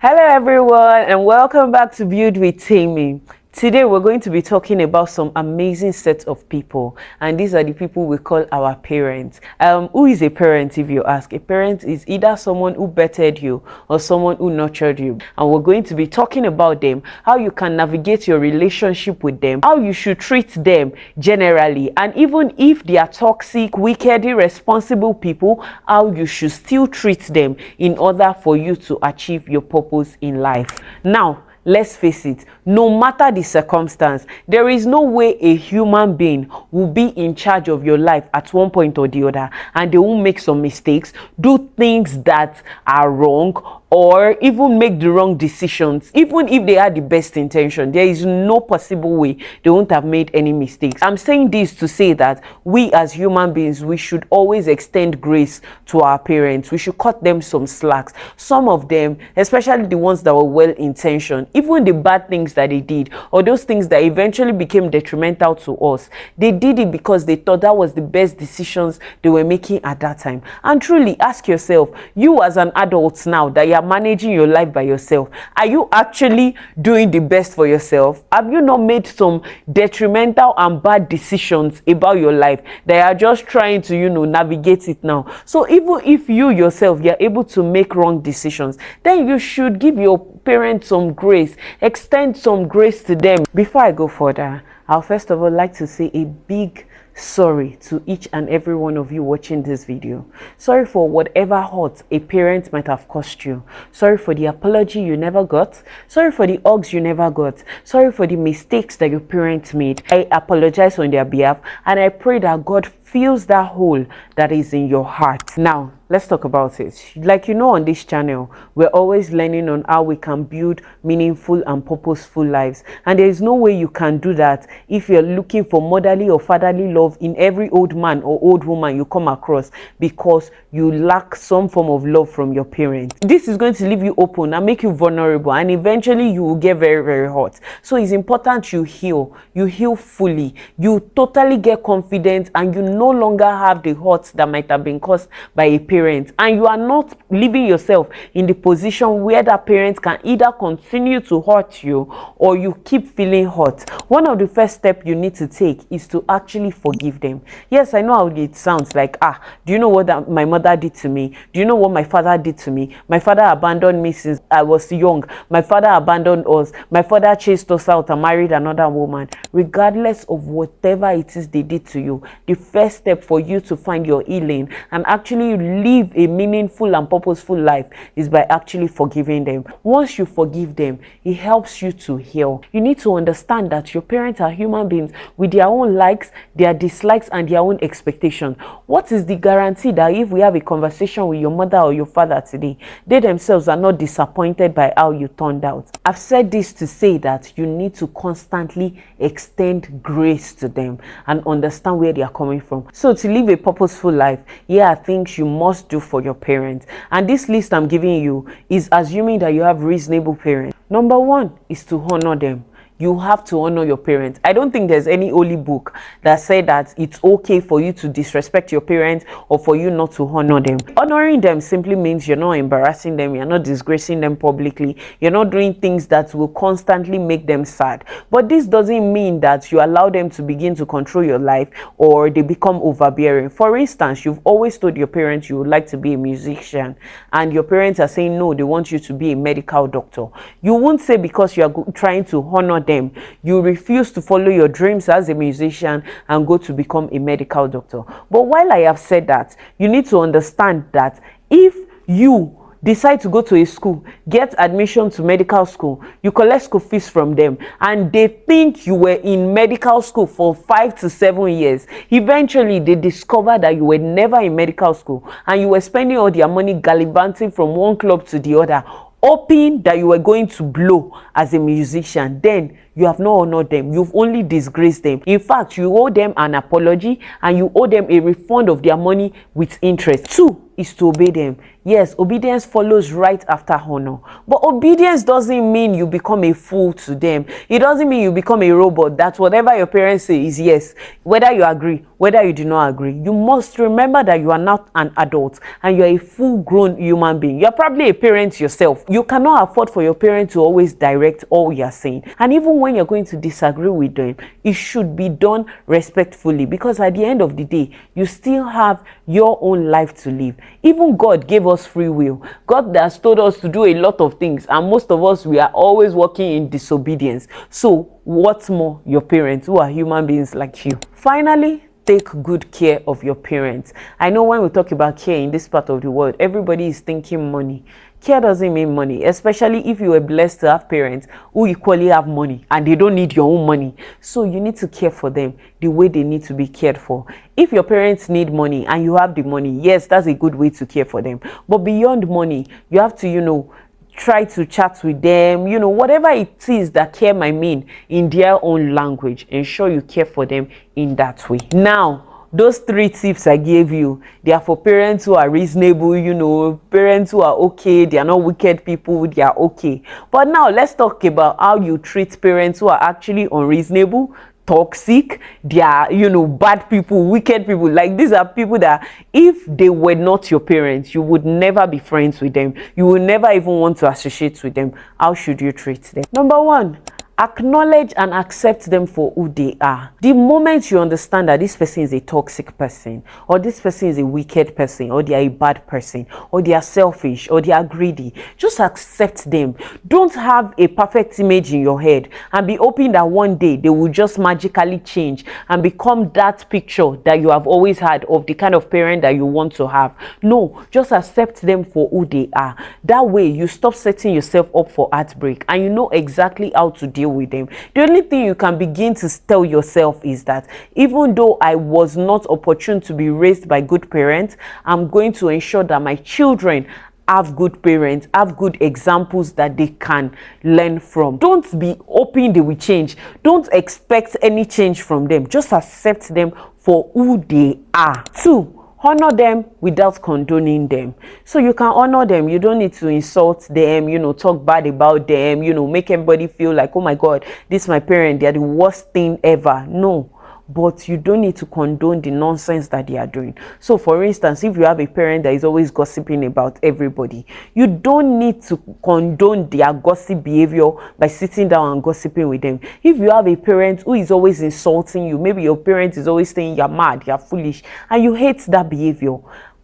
Hello everyone and welcome back to Build with Temi. Today we're going to be talking about some amazing set of people, and these are the people we call our parents. Who is a parent, if you ask? A parent is either someone who bettered you or someone who nurtured you, and we're going to be talking about them, how you can navigate your relationship with them, how you should treat them generally, and even if they are toxic, wicked, irresponsible people, how you should still treat them in order for you to achieve your purpose in life. Now, let's face it, no matter the circumstance, there is no way a human being will be in charge of your life at one point or the other, and they will make some mistakes, do things that are wrong, or even make the wrong decisions. Even if they had the best intention, there is no possible way they won't have made any mistakes. I'm saying this to say that we as human beings, we should always extend grace to our parents. We should cut them some slacks. Some of them, especially the ones that were well-intentioned, even the bad things that they did, or those things that eventually became detrimental to us, they did it because they thought that was the best decisions they were making at that time. And truly ask yourself, you as an adult now that you are managing your life by yourself, are you actually doing the best for yourself? Have you not made some detrimental and bad decisions about your life that you are just trying to navigate it now? So even if you yourself, you're able to make wrong decisions, then you should give your parents some grace, extend some grace to them. Before I go further, I'll first of all like to say a big sorry to each and every one of you watching this video. Sorry for whatever hurt a parent might have cost you. Sorry for the apology you never got. Sorry for the hugs you never got. Sorry for the mistakes that your parents made. I apologize on their behalf, and I pray that God fills that hole that is in your heart. Now, let's talk about it. Like on this channel, we're always learning on how we can build meaningful and purposeful lives. And there is no way you can do that if you're looking for motherly or fatherly love in every old man or old woman you come across, because you lack some form of love from your parents. This is going to leave you open and make you vulnerable, and eventually you will get very, very hurt. So it's important you heal fully. You totally get confident, and you no longer have the hurt that might have been caused by a parent, and you are not leaving yourself in the position where that parent can either continue to hurt you or you keep feeling hurt. One of the first steps you need to take is to actually forgive them. Yes, I know how it sounds like, do you know what my mother did to me? Do you know what my father did to me? My father abandoned me since I was young. My father abandoned us. My father chased us out and married another woman. Regardless of whatever it is they did to you, the first step for you to find your healing and actually live a meaningful and purposeful life is by actually forgiving them. Once you forgive them, it helps you to heal. You need to understand that your parents are human beings with their own likes, their dislikes, and their own expectations. What is the guarantee that if we have a conversation with your mother or your father today, they themselves are not disappointed by how you turned out? I've said this to say that you need to constantly extend grace to them and understand where they are coming from. So to live a purposeful life, here are things you must do for your parents. And this list I'm giving you is assuming that you have reasonable parents. Number one is to honor them. You have to honor your parents. I don't think there's any holy book that said that it's okay for you to disrespect your parents or for you not to honor them. Honoring them simply means you're not embarrassing them, you're not disgracing them publicly, you're not doing things that will constantly make them sad. But this doesn't mean that you allow them to begin to control your life or they become overbearing. For instance, you've always told your parents you would like to be a musician, and your parents are saying no, they want you to be a medical doctor. You won't say because you are trying to honor them, you refuse to follow your dreams as a musician and go to become a medical doctor. But while I have said that, you need to understand that if you decide to go to a school, get admission to medical school, you collect school fees from them, and they think you were in medical school for 5 to 7 years. Eventually, they discover that you were never in medical school and you were spending all their money gallivanting from one club to the other, hoping that you were going to blow as a musician. Then you have not honored them. You've only disgraced them. In fact, you owe them an apology and you owe them a refund of their money with interest. 2 is to obey them. Yes, obedience follows right after honor. But obedience doesn't mean you become a fool to them. It doesn't mean you become a robot that whatever your parents say is yes. Whether you agree, whether you do not agree, you must remember that you are not an adult and you're a full-grown human being. You're probably a parent yourself. You cannot afford for your parent to always direct all you're saying. And even when you're going to disagree with them, it should be done respectfully, because at the end of the day, you still have your own life to live. Even God gave us free will. God has told us to do a lot of things, and most of us, we are always working in disobedience. So what's more, your parents, who are human beings like you. Finally, take good care of your parents. I know when we talk about care in this part of the world, everybody is thinking money. Care doesn't mean money, especially if you were blessed to have parents who equally have money and they don't need your own money. So you need to care for them the way they need to be cared for. If your parents need money and you have the money, yes, that's a good way to care for them. But beyond money, you have to, try to chat with them, whatever it is that care might mean in their own language. Ensure you care for them in that way. Now, those 3 tips I gave you, they are for parents who are reasonable, parents who are okay, they are not wicked people, they are okay. But now let's talk about how you treat parents who are actually unreasonable, toxic, they are bad people, wicked people. Like, these are people that if they were not your parents, you would never be friends with them, you would never even want to associate with them. How should you treat them? Number 1, acknowledge and accept them for who they are. The moment you understand that this person is a toxic person, or this person is a wicked person, or they are a bad person, or they are selfish, or they are greedy, just accept them. Don't have a perfect image in your head and be hoping that one day they will just magically change and become that picture that you have always had of the kind of parent that you want to have. No, just accept them for who they are. That way you stop setting yourself up for heartbreak, and you know exactly how to deal with them. The only thing you can begin to tell yourself is that even though I was not opportune to be raised by good parents, I'm going to ensure that my children have good parents, have good examples that they can learn from. Don't be hoping they will change. Don't expect any change from them. Just accept them for who they are. 2, honor them without condoning them. So you can honor them. You don't need to insult them, talk bad about them, make everybody feel like, oh my God, this is my parent, they are the worst thing ever. No. But you don't need to condone the nonsense that they are doing. So for instance, if you have a parent that is always gossiping about everybody, you don't need to condone their gossip behavior by sitting down and gossiping with them. If you have a parent who is always insulting you, maybe your parent is always saying you're mad, you're foolish, and you hate that behavior,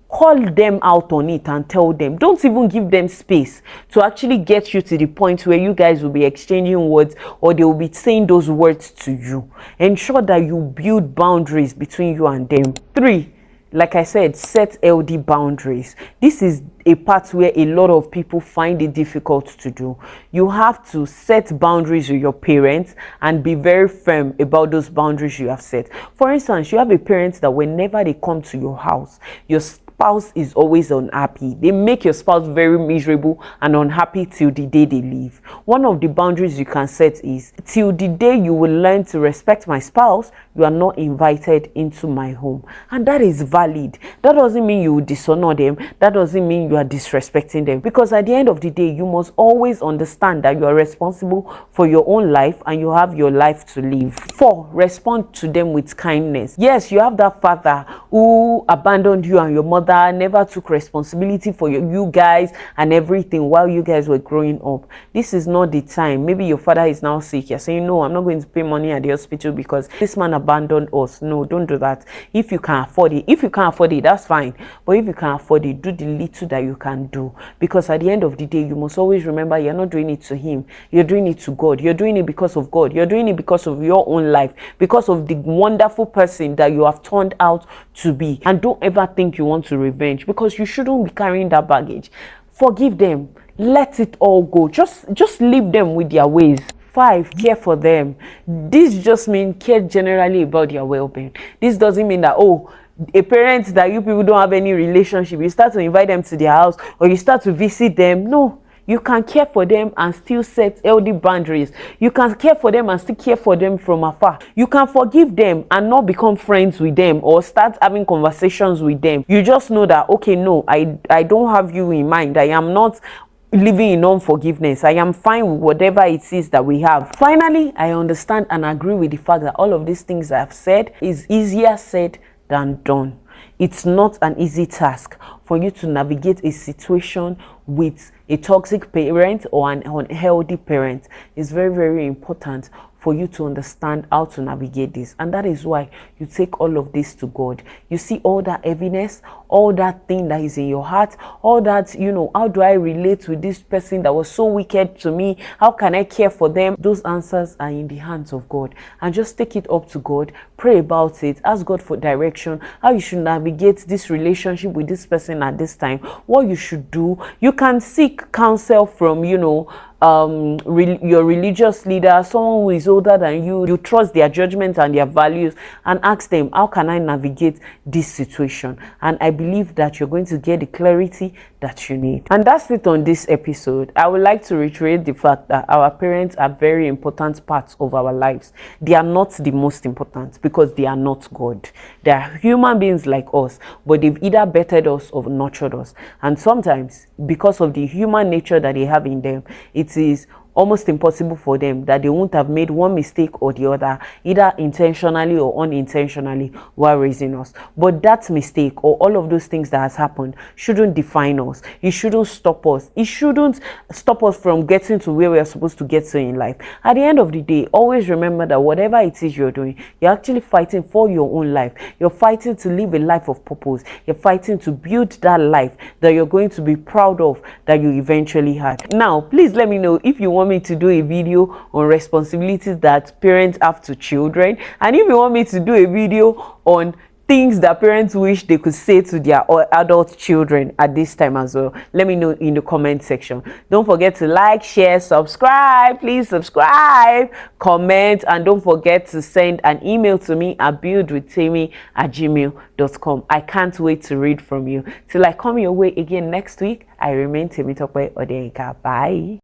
call them out on it and tell them. Don't even give them space to actually get you to the point where you guys will be exchanging words, or they will be saying those words to you. Ensure that you build boundaries between you and them. 3, like I said, set healthy boundaries. This is a part where a lot of people find it difficult to do. You have to set boundaries with your parents and be very firm about those boundaries you have set. For instance, you have a parent that whenever they come to your house, your spouse is always unhappy. They make your spouse very miserable and unhappy till the day they leave. One of the boundaries you can set is, till the day you will learn to respect my spouse, you are not invited into my home. And that is valid. That doesn't mean you will dishonor them. That doesn't mean you are disrespecting them. Because at the end of the day, you must always understand that you are responsible for your own life and you have your life to live. 4, respond to them with kindness. Yes, you have that father who abandoned you and your mother, never took responsibility for you guys and everything while you guys were growing up. This is not the time. Maybe your father is now sick. You're saying, no, I'm not going to pay money at the hospital because this man abandoned us. No, don't do that. If you can afford it, that's fine. But if you can afford it, do the little that you can do. Because at the end of the day, you must always remember you're not doing it to him. You're doing it to God. You're doing it because of God. You're doing it because of your own life, because of the wonderful person that you have turned out to be. And don't ever think you want to revenge, because you shouldn't be carrying that baggage. Forgive them. Let it all go. Just leave them with their ways. 5, care for them. This just means care generally about their well-being. This doesn't mean that, a parent that you people don't have any relationship, you start to invite them to their house or you start to visit them. No, You can care for them and still set healthy boundaries. You can care for them and still care for them from afar. You can forgive them and not become friends with them or start having conversations with them. You just know that, okay, no, I don't have you in mind. I am not living in unforgiveness. I am fine with whatever it is that we have. Finally, I understand and agree with the fact that all of these things I've said is easier said than done. It's not an easy task for you to navigate a situation with a toxic parent or an unhealthy parent. It's very, very important for you to understand how to navigate this. And that is why you take all of this to God. You see all that heaviness, all that thing that is in your heart, all that, how do I relate with this person that was so wicked to me? How can I care for them? Those answers are in the hands of God. And just take it up to God. Pray about it. Ask God for direction. How you should navigate this relationship with this person at this time. What you should do. You can seek counsel from, your religious leader, someone who is older than you. You trust their judgment and their values, and ask them, how can I navigate this situation? And I believe that you're going to get the clarity that you need. And that's it on this episode. I would like to reiterate the fact that our parents are very important parts of our lives. They are not the most important because they are not God. They are human beings like us, but they've either bettered us or nurtured us. And sometimes, because of the human nature that they have in them, it is almost impossible for them that they won't have made one mistake or the other, either intentionally or unintentionally, while raising us. But that mistake or all of those things that has happened shouldn't define us. It shouldn't stop us. It shouldn't stop us from getting to where we are supposed to get to in life. At the end of the day, always remember that whatever it is you're doing, you're actually fighting for your own life. You're fighting to live a life of purpose. You're fighting to build that life that you're going to be proud of, that you eventually had. Now, please let me know if you want me to do a video on responsibilities that parents have to children, and if you want me to do a video on things that parents wish they could say to their adult children at this time as well, let me know in the comment section. Don't forget to like, share, subscribe. Please subscribe, comment, and don't forget to send an email to me at buildwithtemi@gmail.com. I can't wait to read from you. Till I come your way again next week, I remain Temi Bye.